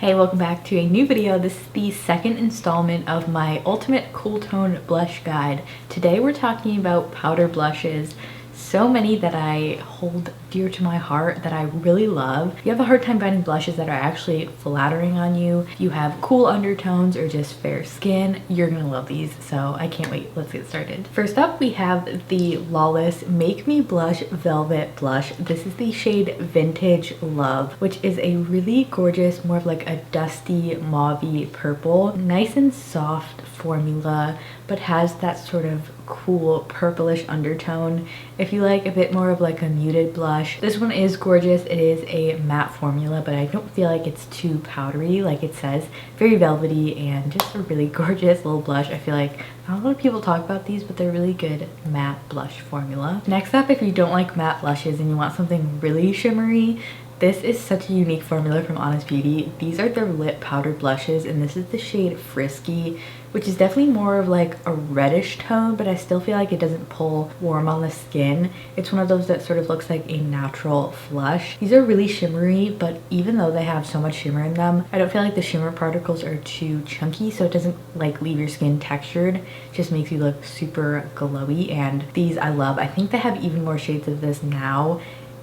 Hey, welcome back to a new video. This is the second installment of my ultimate cool tone blush guide. Today we're talking about powder blushes. So many that I hold dear to my heart that I really love. If you have a hard time finding blushes that are actually flattering on you, if you have cool undertones or just fair skin, you're gonna love these. So I can't wait. Let's get started. First up, we have the Lawless Make Me Blush Velvet Blush. This is the shade Vintage Love, which is a really gorgeous, more of like a dusty mauve-y purple. Nice and soft formula, but has that sort of cool purplish undertone. If you like a bit more of like a muted blush, this one is gorgeous. It is a matte formula, but I don't feel like it's too powdery like it says. Very velvety and just a really gorgeous little blush. I feel like not a lot of people talk about these, but they're really good matte blush formula. Next up, if you don't like matte blushes and you want something really shimmery, this is such a unique formula from Honest Beauty. These are their lip powder blushes, and this is the shade Frisky, which is definitely more of like a reddish tone, but I still feel like it doesn't pull warm on the skin. It's one of those that sort of looks like a natural flush. These are really shimmery, but even though they have so much shimmer in them, I don't feel like the shimmer particles are too chunky, so it doesn't like leave your skin textured. It just makes you look super glowy, and these I love. I think they have even more shades of this now.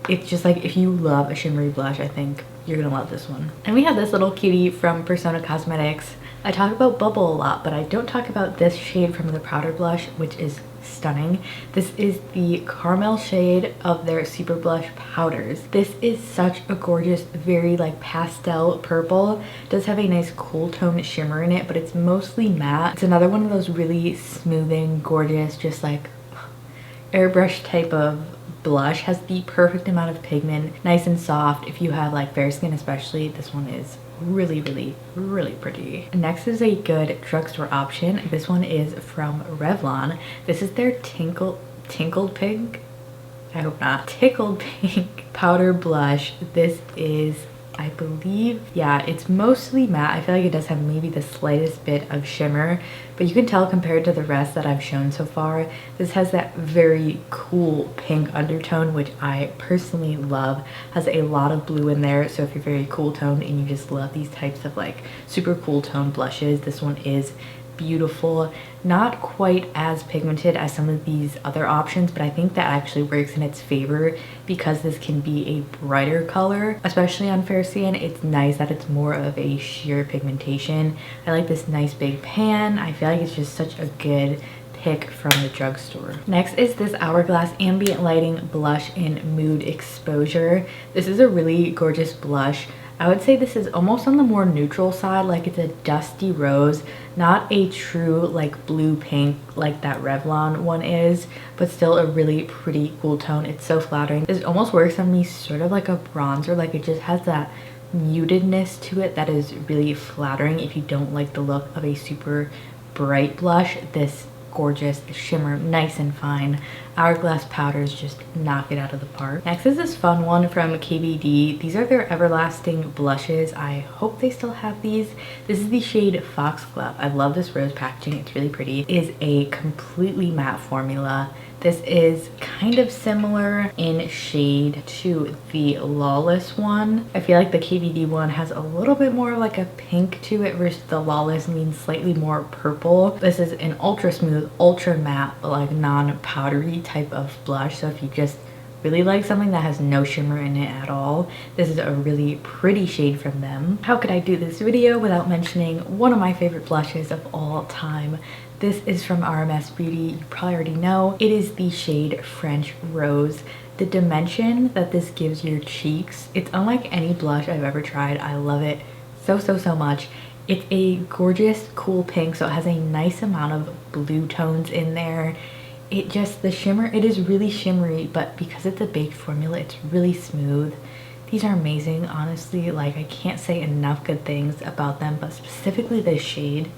It's just like, if you love a shimmery blush, I think you're gonna love this one. And we have this little cutie from Persona Cosmetics. I talk about Bubble a lot, but I don't talk about this shade from the powder blush, which is stunning. This is the caramel shade of their Super Blush powders. This is such a gorgeous, very like pastel purple. It does have a nice cool tone shimmer in it, but it's mostly matte. It's another one of those really smoothing, gorgeous, just like airbrush type of blush. Has the perfect amount of pigment, nice and soft. If you have like fair skin especially, this one is really pretty. Next is a good drugstore option. This one is from Revlon. This is their Tinkled Pink, I hope not, Tickled Pink powder blush. This is, I believe, yeah, it's mostly matte. I feel like it does have maybe the slightest bit of shimmer, but you can tell compared to the rest that I've shown so far, this has that very cool pink undertone, which I personally love. Has a lot of blue in there, so if you're very cool toned and you just love these types of like super cool tone blushes, this one is beautiful. Not quite as pigmented as some of these other options, but I think that actually works in its favor because this can be a brighter color, especially on fair skin. It's nice that it's more of a sheer pigmentation. I like this nice big pan. I feel like it's just such a good pick from the drugstore. Next is this Hourglass Ambient Lighting Blush in Mood Exposure. This is a really gorgeous blush. I would say this is almost on the more neutral side, like it's a dusty rose, not a true like blue pink like that Revlon one is, but still a really pretty cool tone. It's so flattering. This almost works on me sort of like a bronzer, like it just has that mutedness to it that is really flattering if you don't like the look of a super bright blush. This gorgeous shimmer, nice and fine. Hourglass powders just knock it out of the park. Next is this fun one from KVD. These are their Everlasting blushes. I hope they still have these. This is the shade Foxglove. I love this rose packaging. It's really pretty. It is a completely matte formula. This is kind of similar in shade to the Lawless one. I feel like the KVD one has a little bit more like a pink to it versus the Lawless means slightly more purple. This is an ultra smooth, ultra matte, but like non-powdery type of blush. So if you just really like something that has no shimmer in it at all, this is a really pretty shade from them. How could I do this video without mentioning one of my favorite blushes of all time? This is from RMS Beauty. You probably already know. It is the shade French Rose. The dimension that this gives your cheeks, it's unlike any blush I've ever tried. I love it so much. It's a gorgeous cool pink, so it has a nice amount of blue tones in there. It just, the shimmer, it is really shimmery, but because it's a baked formula, it's really smooth. These are amazing, honestly. Like, I can't say enough good things about them, but specifically this shade.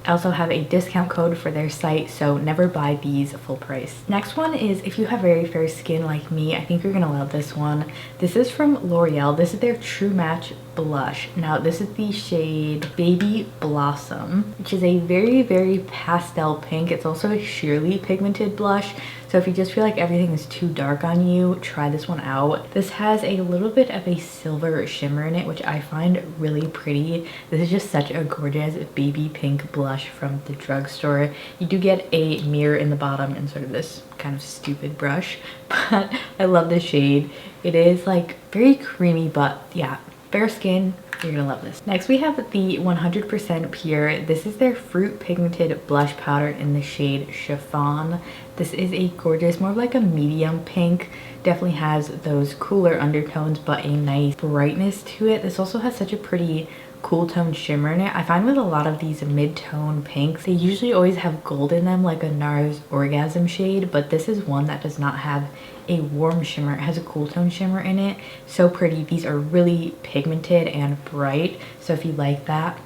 I also have a discount code for their site, so never buy these full price. Next one is, if you have very fair skin like me, I think you're gonna love this one. This is from L'Oreal. This is their True Match blush. Now this is the shade Baby Blossom, which is a very, very pastel pink. It's also a sheerly pigmented blush. So if you just feel like everything is too dark on you, try this one out. This has a little bit of a silver shimmer in it, which I find really pretty. This is just such a gorgeous baby pink blush from the drugstore. You do get a mirror in the bottom and sort of this kind of stupid brush, but I love this shade. It is like very creamy, but yeah, fair skin, you're gonna love this. Next we have the 100% Pure. This is their fruit pigmented blush powder in the shade Chiffon. This is a gorgeous, more of like a medium pink. Definitely has those cooler undertones, but a nice brightness to it. This also has such a pretty cool tone shimmer in it. I find with a lot of these mid-tone pinks, they usually always have gold in them, like a NARS Orgasm shade, but this is one that does not have a warm shimmer. It has a cool tone shimmer in it. So pretty. These are really pigmented and bright, so if you like that,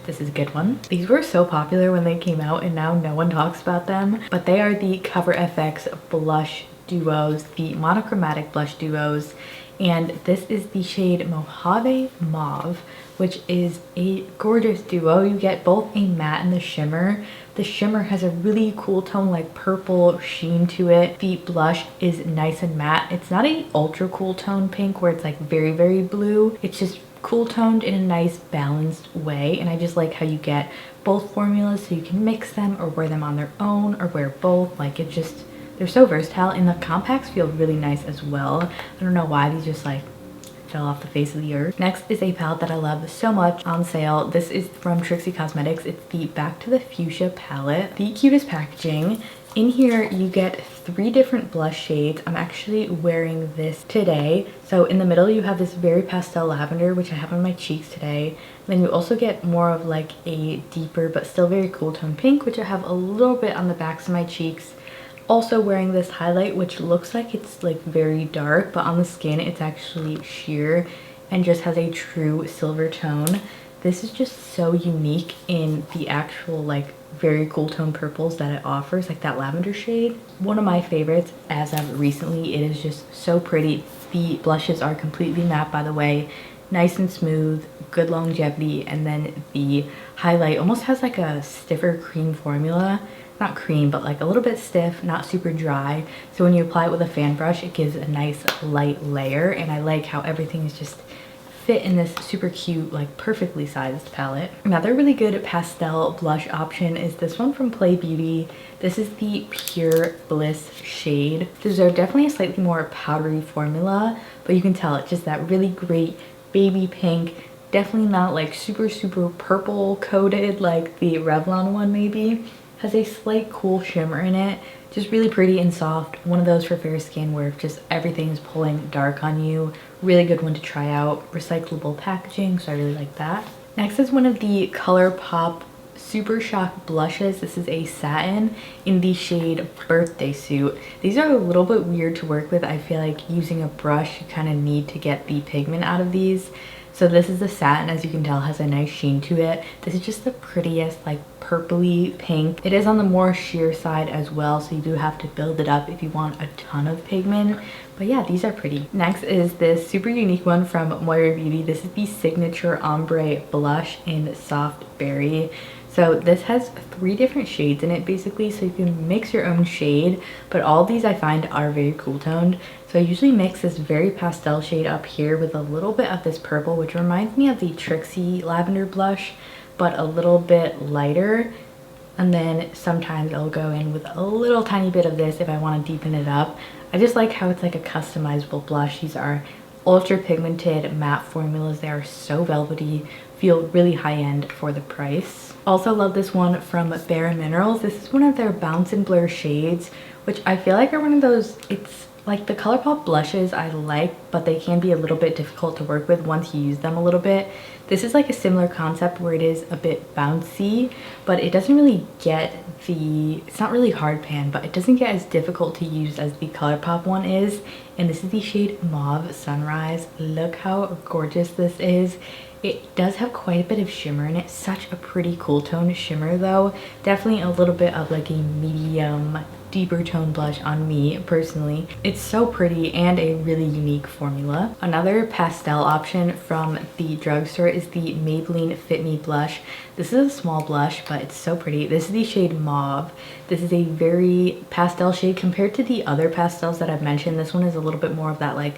this is a good one. These were so popular when they came out and now no one talks about them, but they are the Cover FX blush duos, the monochromatic blush duos, and this is the shade Mojave Mauve, which is a gorgeous duo. You get both a matte and the shimmer. The shimmer has a really cool tone, like purple sheen to it. The blush is nice and matte. It's not a ultra cool tone pink where it's like very, very blue. It's just cool toned in a nice balanced way, and I just like how you get both formulas so you can mix them or wear them on their own or wear both. Like it just, they're so versatile, and the compacts feel really nice as well. I don't know why these just like fell off the face of the earth. Next is a palette that I love so much on sale. This is from Trixie Cosmetics. It's the Back to the Fuchsia palette. The cutest packaging. In here you get 3 different blush shades. I'm actually wearing this today. So in the middle you have this very pastel lavender, which I have on my cheeks today. Then you also get more of like a deeper but still very cool tone pink, which I have a little bit on the backs of my cheeks. Also wearing this highlight, which looks like it's like very dark, but on the skin it's actually sheer and just has a true silver tone. This is just so unique in the actual like very cool tone purples that it offers, like that lavender shade. One of my favorites as of recently. It is just so pretty. The blushes are completely matte, by the way, nice and smooth, good longevity, and then the highlight almost has like a stiffer cream formula. Not cream, but like a little bit stiff, not super dry. So when you apply it with a fan brush, it gives a nice light layer, and I like how everything is just fit in this super cute, like perfectly sized palette. Another really good pastel blush option is this one from Play Beauty. This is the Pure Bliss shade. These are definitely a slightly more powdery formula, but you can tell it's just that really great baby pink. Definitely not like super purple coated like the Revlon one maybe. Has a slight cool shimmer in it. Just really pretty and soft. One of those for fair skin where just everything is pulling dark on you. Really good one to try out. Recyclable packaging, so I really like that. Next is one of the ColourPop Super Shock blushes. This is a satin in the shade Birthday Suit. These are a little bit weird to work with. I feel like using a brush, you kind of need to get the pigment out of these. So this is the satin, as you can tell, has a nice sheen to it. This is just the prettiest, like purpley pink. It is on the more sheer side as well, so you do have to build it up if you want a ton of pigment. But yeah, these are pretty. Next is this super unique one from Moira Beauty. This is the Signature Ombre Blush in Soft Berry. So this has 3 different shades in it basically, so you can mix your own shade, but all of these I find are very cool toned. So I usually mix this very pastel shade up here with a little bit of this purple, which reminds me of the Trixie Lavender blush, but a little bit lighter. And then sometimes I'll go in with a little tiny bit of this if I want to deepen it up. I just like how it's like a customizable blush. These are ultra pigmented matte formulas. They are so velvety, feel really high-end for the price. Also love this one from Bare Minerals. This is one of their Bounce and Blur shades, which I feel like are one of those, it's like the ColourPop blushes I like, but they can be a little bit difficult to work with once you use them a little bit. This is like a similar concept where it is a bit bouncy, but it doesn't really get the, it's not really hard pan, but it doesn't get as difficult to use as the ColourPop one is. And this is the shade Mauve Sunrise. Look how gorgeous this is. It does have quite a bit of shimmer in it. Such a pretty cool tone shimmer though. Definitely a little bit of like a medium deeper tone blush on me personally. It's so pretty and a really unique formula. Another pastel option from the drugstore is the Maybelline Fit Me blush. This is a small blush, but it's so pretty. This is the shade Mauve. This is a very pastel shade compared to the other pastels that I've mentioned. This one is a little bit more of that like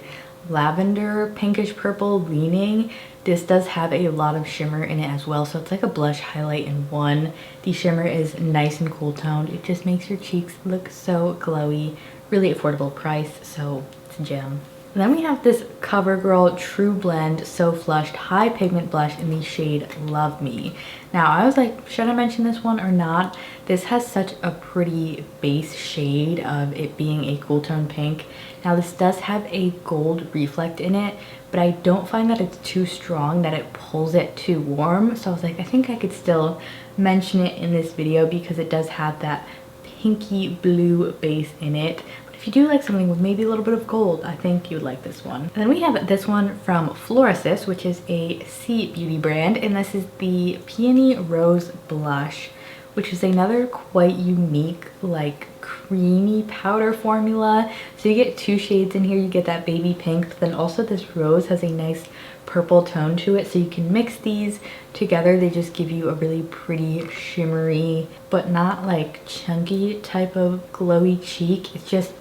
lavender pinkish purple leaning. This does have a lot of shimmer in it as well, so it's like a blush highlight in one. The shimmer is nice and cool toned. It just makes your cheeks look so glowy. Really affordable price, so it's a gem. And then we have this CoverGirl True Blend So Flushed High Pigment Blush in the shade Love Me. Now I was like, should I mention this one or not? This has such a pretty base shade of it being a cool tone pink. Now this does have a gold reflect in it, but I don't find that it's too strong, that it pulls it too warm. So I was like, I think I could still mention it in this video because it does have that pinky blue base in it. If you do like something with maybe a little bit of gold, I think you would like this one. And then we have this one from Florasis, which is a C Beauty brand, and this is the Peony Rose Blush, which is another quite unique like creamy powder formula. So you get two shades in here. You get that baby pink, but then also this rose has a nice purple tone to it, so you can mix these together. They just give you a really pretty shimmery but not like chunky type of glowy cheek. It's just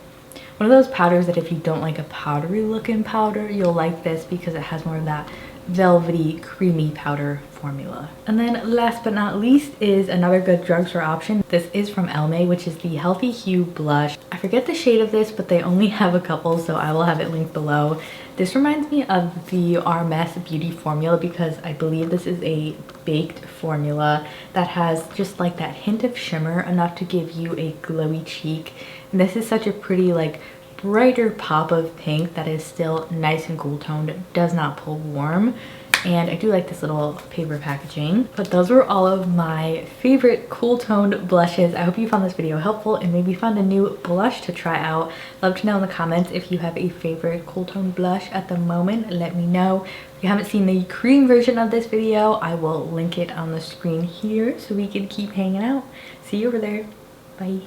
one of those powders that if you don't like a powdery looking powder, you'll like this because it has more of that velvety creamy powder formula. And then last but not least is another good drugstore option. This is from Elme, which is the Healthy Hue blush. I forget the shade of this, but they only have a couple, so I will have it linked below. This reminds me of the Hermes Beauty formula because I believe this is a baked formula that has just like that hint of shimmer, enough to give you a glowy cheek. And this is such a pretty like brighter pop of pink that is still nice and cool toned. It does not pull warm. And I do like this little paper packaging. But those were all of my favorite cool toned blushes. I hope you found this video helpful and maybe found a new blush to try out. Love to know in the comments if you have a favorite cool toned blush at the moment. Let me know. If you haven't seen the cream version of this video, I will link it on the screen here so we can keep hanging out. See you over there. Bye.